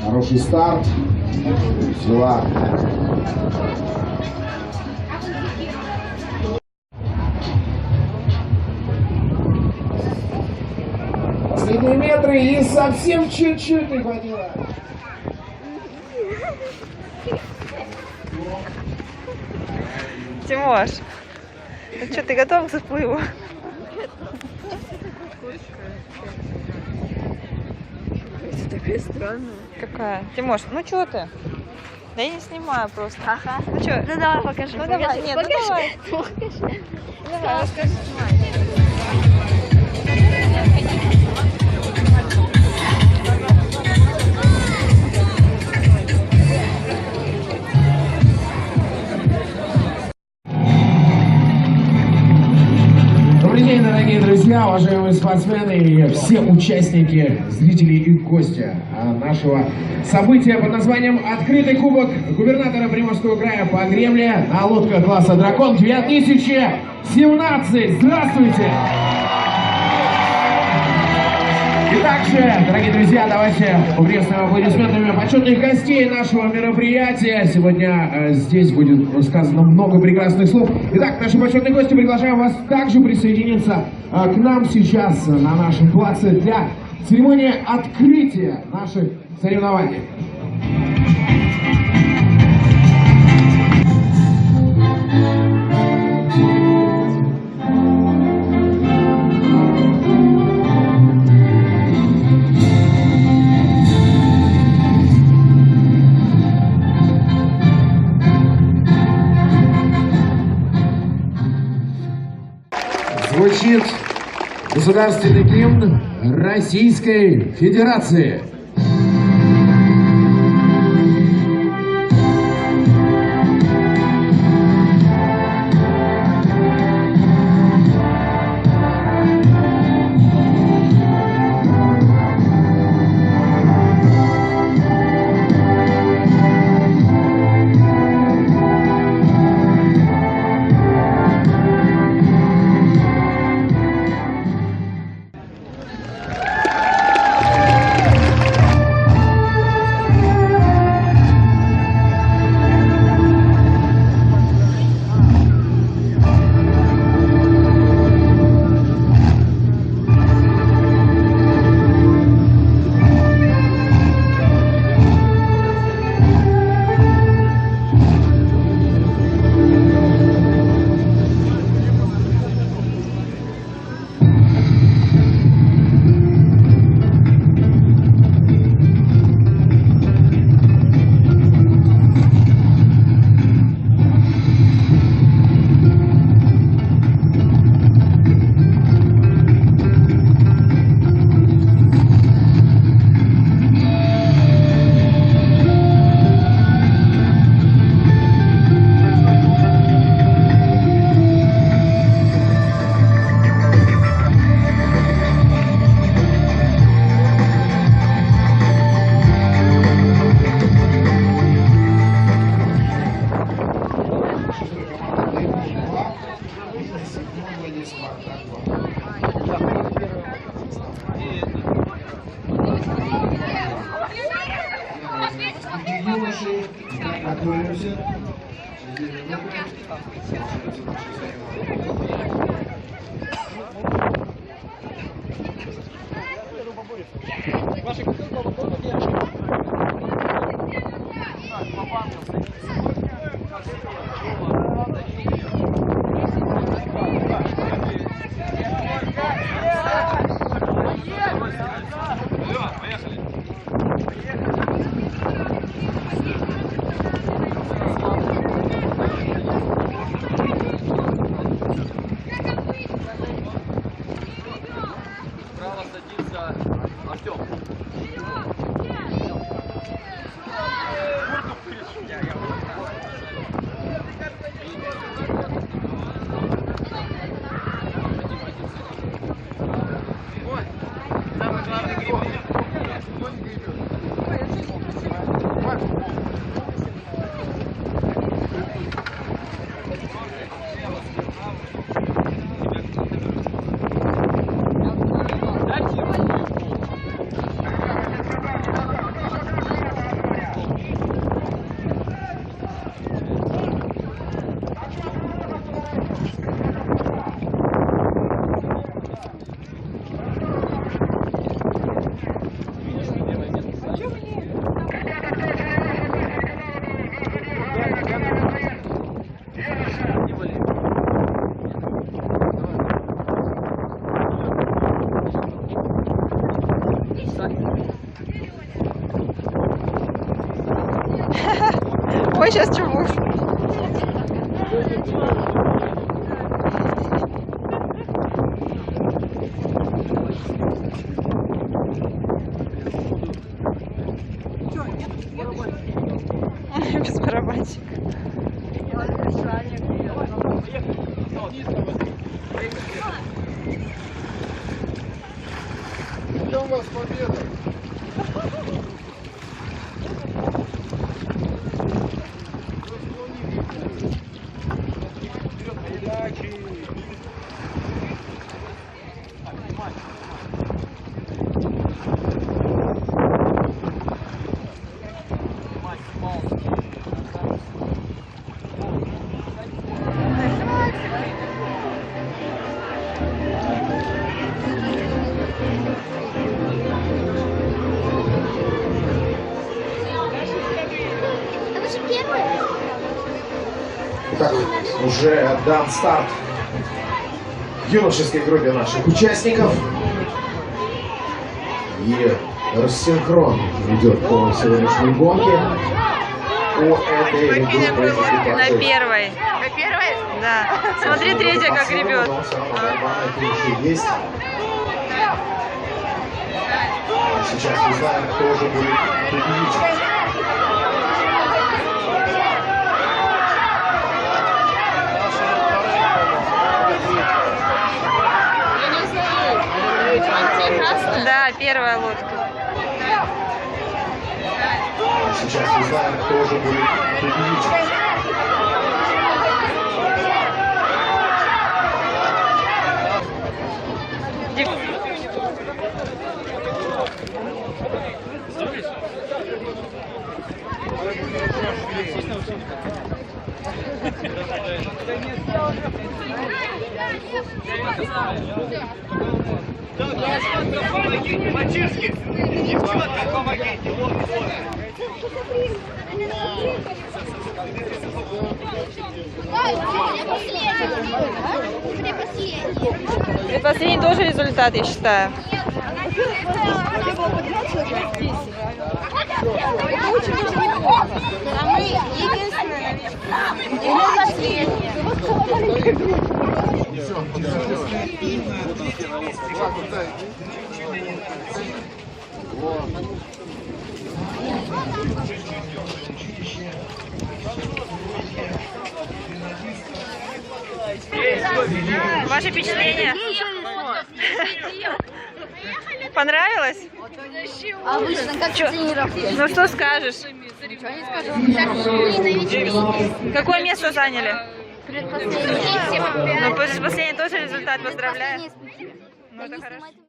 Хороший старт. Взяла. Последние метры и совсем чуть-чуть не хватило. Тимош, ну что, ты готов к заплыву? Это такая странная. Какая? Тимош, ну что ты? Да я не снимаю просто. Ага. Ну что? Ну давай покажи. Ну давай, нет, ну давай. Покажи. Давай, расскажи. Добрый день, дорогие друзья, уважаемые спортсмены и все участники, зрители и гости нашего события под названием «Открытый кубок губернатора Приморского края по гребле на лодках класса «Дракон» 2017». Здравствуйте! И также, дорогие друзья, давайте поприветствуем аплодисментами почетных гостей нашего мероприятия. Сегодня здесь будет сказано много прекрасных слов. Итак, наши почетные гости, приглашаем вас также присоединиться к нам сейчас на нашем плаце для церемонии открытия наших соревнований. Звучит государственный гимн Российской Федерации. Ой, сейчас чувуш. Без барабанщика. Где у вас победа? Это же первое. Так, уже дан старт юношеской группе наших участников. И рассинхрон идет по сегодняшней гонке. По этой группе На первой. На первой? Да. Смотри, третья как гребет. Есть. Сейчас узнаем, кто же будет победитель. Да, первая лодка. Сейчас узнаем, кто же будет победитель. Мальчишки, девчонка, помогите, вот. И последний тоже результат, я считаю. А мы единственные Ваши впечатления? Понравилось? Обычно как тренировки. Ну что скажешь? Ничего не скажу. Какое место заняли? Предпоследний. Ну, последний тоже результат, поздравляю. Ну, это хорошо.